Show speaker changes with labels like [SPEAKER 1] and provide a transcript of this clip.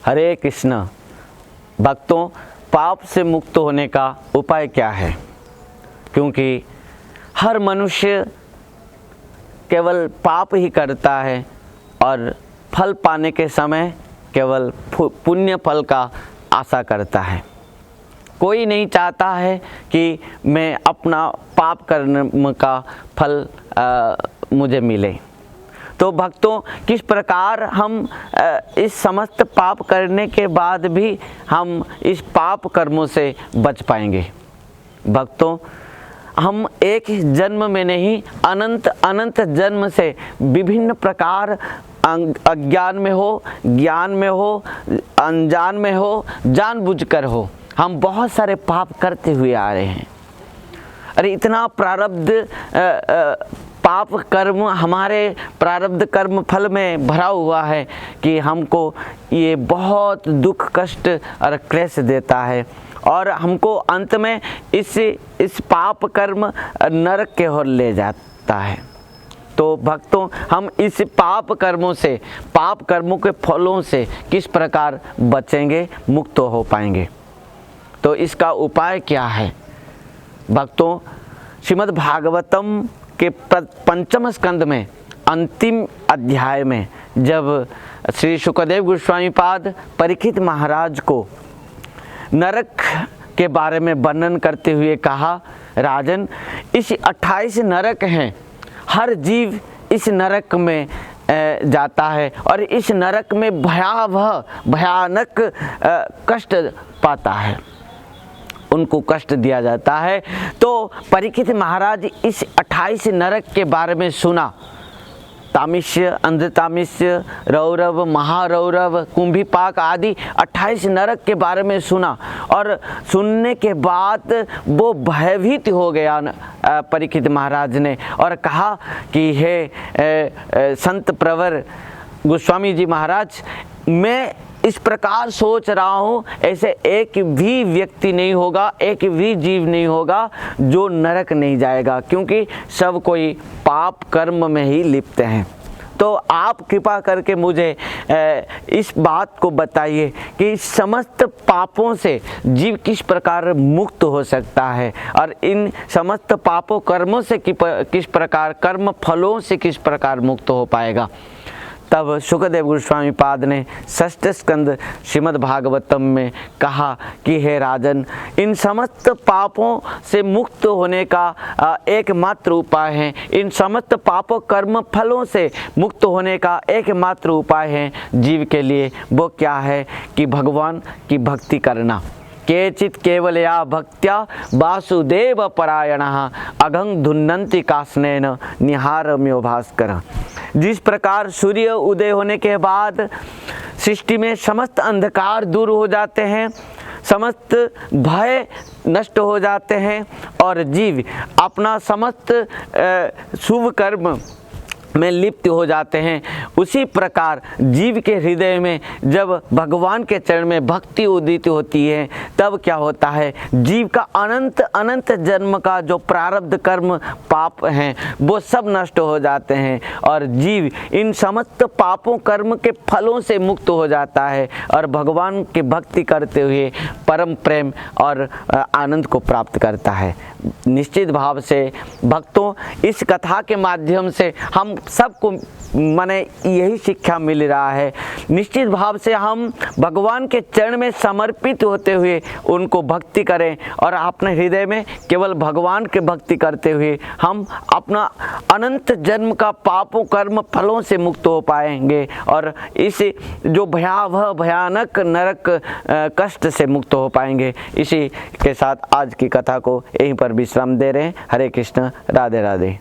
[SPEAKER 1] हरे कृष्ण। भक्तों, पाप से मुक्त होने का उपाय क्या है? क्योंकि हर मनुष्य केवल पाप ही करता है और फल पाने के समय केवल पुण्य फल का आशा करता है। कोई नहीं चाहता है कि मैं अपना पाप कर्म का फल मुझे मिले। तो भक्तों, किस प्रकार हम इस समस्त पाप करने के बाद भी हम इस पाप कर्मों से बच पाएंगे? भक्तों, हम एक जन्म में नहीं, अनंत अनंत जन्म से विभिन्न प्रकार अज्ञान में हो, ज्ञान में हो, अनजान में हो, जानबूझकर हो, हम बहुत सारे पाप करते हुए आ रहे हैं। अरे इतना प्रारब्ध पाप कर्म हमारे प्रारब्ध कर्म फल में भरा हुआ है कि हमको ये बहुत दुख कष्ट और क्लेश देता है और हमको अंत में इस पाप कर्म नरक के ओर ले जाता है। तो भक्तों, हम इस पाप कर्मों से, पाप कर्मों के फलों से किस प्रकार बचेंगे, मुक्त हो पाएंगे? तो इसका उपाय क्या है? भक्तों, श्रीमद् भागवतम के पंचम स्कंद में अंतिम अध्याय में जब श्री शुकदेव गोस्वामी पाद परीक्षित महाराज को नरक के बारे में वर्णन करते हुए कहा, राजन, इस 28 नरक हैं, हर जीव इस नरक में जाता है और इस नरक में भयानक कष्ट पाता है, उनको कष्ट दिया जाता है। तो परीक्षित महाराज इस 28 नरक के बारे में सुना, तामिष्य, अंधतामिष्य, रौरव, महारौरव, कुंभीपाक आदि 28 नरक के बारे में सुना और सुनने के बाद वो भयभीत हो गया परीक्षित महाराज ने और कहा कि हे संत प्रवर गोस्वामी जी महाराज, मैं इस प्रकार सोच रहा हूँ, ऐसे एक भी व्यक्ति नहीं होगा, एक भी जीव नहीं होगा जो नरक नहीं जाएगा, क्योंकि सब कोई पाप कर्म में ही लिप्त हैं। तो आप कृपा करके मुझे इस बात को बताइए कि समस्त पापों से जीव किस प्रकार मुक्त हो सकता है और इन समस्त पापों कर्मों से किस प्रकार, कर्म फलों से किस प्रकार मुक्त हो पाएगा। तब शुकदेव गोस्वामी पाद ने षष्ठ स्कंद श्रीमद् भागवतम में कहा कि हे राजन, इन समस्त पापों से मुक्त होने का एकमात्र उपाय है, इन समस्त पापों कर्म फलों से मुक्त होने का एकमात्र उपाय है जीव के लिए। वो क्या है कि भगवान की भक्ति करना। केचित केवलया भक्त्या वासुदेव परायणः अघं धुन्नन्ति काष्णेन निहारम्यो भास्कर। जिस प्रकार सूर्य उदय होने के बाद सृष्टि में समस्त अंधकार दूर हो जाते हैं, समस्त भय नष्ट हो जाते हैं और जीव अपना समस्त शुभ कर्म में लिप्त हो जाते हैं, उसी प्रकार जीव के हृदय में जब भगवान के चरण में भक्ति उदित होती है, तब क्या होता है, जीव का अनंत अनंत जन्म का जो प्रारब्ध कर्म पाप हैं वो सब नष्ट हो जाते हैं और जीव इन समस्त पापों कर्म के फलों से मुक्त हो जाता है और भगवान की भक्ति करते हुए परम प्रेम और आनंद को प्राप्त करता है। निश्चित भाव से भक्तों, इस कथा के माध्यम से हम सबको माने यही शिक्षा मिल रहा है। निश्चित भाव से हम भगवान के चरण में समर्पित होते हुए उनको भक्ति करें और अपने हृदय में केवल भगवान के भक्ति करते हुए हम अपना अनंत जन्म का पापों कर्म फलों से मुक्त हो पाएंगे और इस जो भयावह भयानक नरक कष्ट से मुक्त हो पाएंगे। इसी के साथ आज की कथा को यहीं पर विश्राम दे रहे हैं। हरे कृष्ण, राधे राधे।